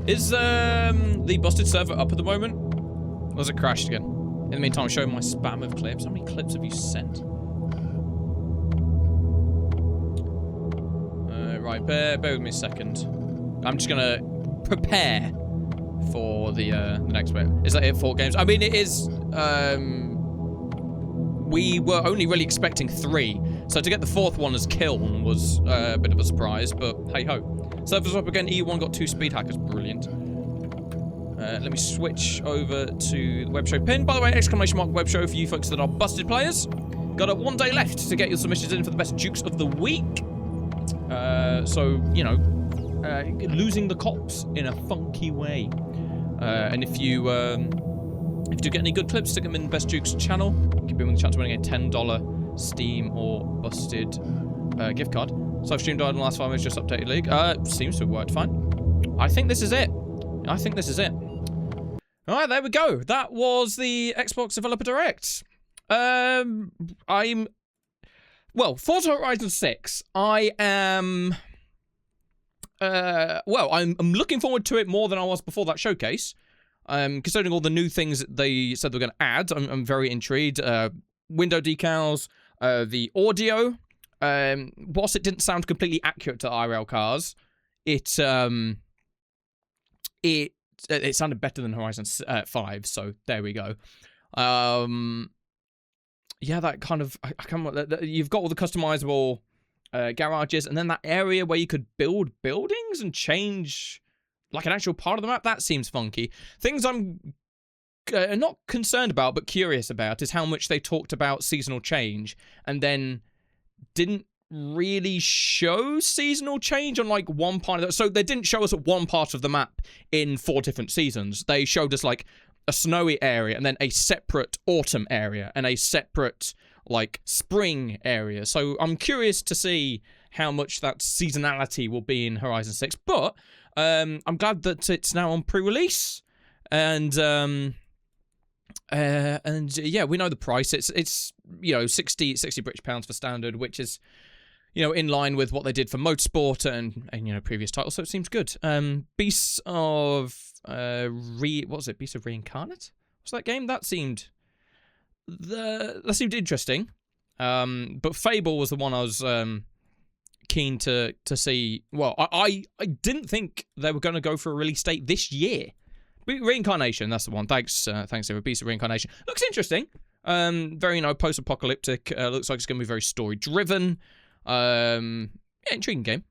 Is the Busted server up at the moment? Or has it crashed again? In the meantime, I'm showing my spam of clips. How many clips have you sent? Right, bear with me a second. I'm just going to prepare for the next bit. Is that it for games? I mean, it is. We were only really expecting 3, so to get the 4th one as Kiln was a bit of a surprise. But hey ho, servers up again. E1 got 2 speed hackers. Brilliant. Let me switch over to the web show pin. By the way, exclamation mark web show for you folks that are Busted players. Got 1 day left to get your submissions in for the best Jukes of the week. So you know. Losing the cops in a funky way. And if you do get any good clips, stick them in Best Jukes channel. Keep in with the chance of winning a $10 Steam or Busted gift card. So I've streamed in the last 5 minutes, just updated League. Seems to have worked fine. I think this is it. I think this is it. Alright, there we go. That was the Xbox Developer Direct. Well, Forza Horizon 6, I'm looking forward to it more than I was before that showcase. Considering all the new things that they said they were going to add, I'm very intrigued. Window decals, the audio. Whilst it didn't sound completely accurate to IRL cars, it sounded better than Horizon 5. So there we go. Yeah, that kind of you've got all the customizable garages, and then that area where you could build buildings and change like an actual part of the map. That seems funky. Things I'm not concerned about but curious about is how much they talked about seasonal change and then didn't really show seasonal change on like one part of it. So they didn't show us one part of the map in 4 different seasons. They showed us like a snowy area and then a separate autumn area and a separate like spring area. So I'm curious to see how much that seasonality will be in Horizon 6. But I'm glad that it's now on pre-release. And yeah, we know the price. It's you know, 60 British pounds for standard, which is, you know, in line with what they did for Motorsport and you know, previous titles. So it seems good. Beasts of what was it? Beasts of Reincarnate? What's that game? That seemed interesting. But Fable was the one I was keen to see. Well, I didn't think they were going to go for a release date this year. Reincarnation, that's the one. Thanks, Sarah. Beast of Reincarnation looks interesting. Very, you know, post-apocalyptic. Looks like it's going to be very story-driven. Yeah, intriguing game.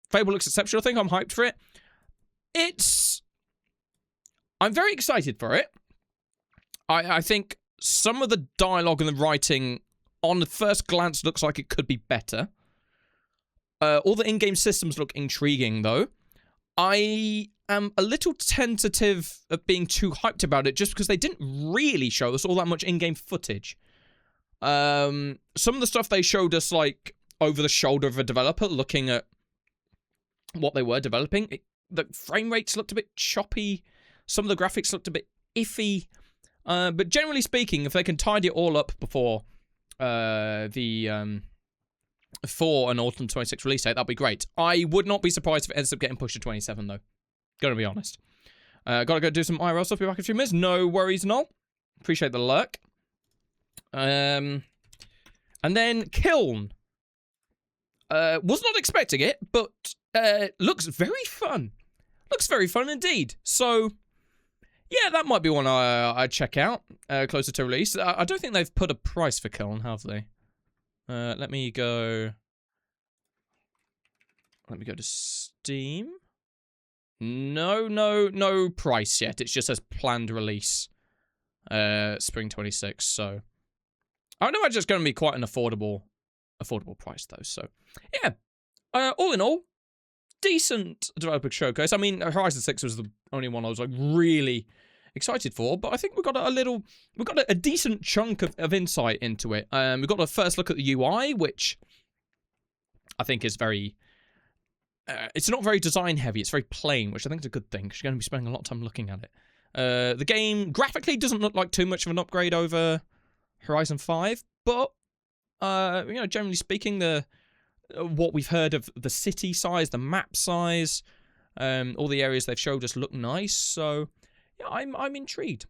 Fable looks exceptional. I think I'm hyped for it. I'm very excited for it. I think some of the dialogue and the writing on the first glance looks like it could be better. All the in-game systems look intriguing, though. I am a little tentative of being too hyped about it just because they didn't really show us all that much in-game footage. Some of the stuff they showed us, like, over the shoulder of a developer looking at what they were developing, the frame rates looked a bit choppy. Some of the graphics looked a bit iffy. But generally speaking, if they can tidy it all up before for an autumn 26 release date, that'd be great. I would not be surprised if it ends up getting pushed to 27, though. Gonna be honest. Gotta go do some IRL stuff. Be back in a few minutes. No worries, Noel. Appreciate the lurk. And then Kiln. Was not expecting it, but looks very fun. Looks very fun indeed. So, yeah, that might be one I'd check out closer to release. I don't think they've put a price for Kiln, have they? Let me go to Steam. No price yet. It just says planned release. Spring 26, so I know it's just going to be quite an affordable price though. So yeah, all in all, decent developer showcase. I mean, Horizon 6 was the only one I was like really excited for, but I think we got a decent chunk of insight into it. We got a first look at the UI, which I think is very. It's not very design heavy. It's very plain, which I think is a good thing because you're going to be spending a lot of time looking at it. The game graphically doesn't look like too much of an upgrade over Horizon 5, but you know, generally speaking, what we've heard of the city size, the map size, all the areas they've showed us look nice. So yeah, I'm intrigued.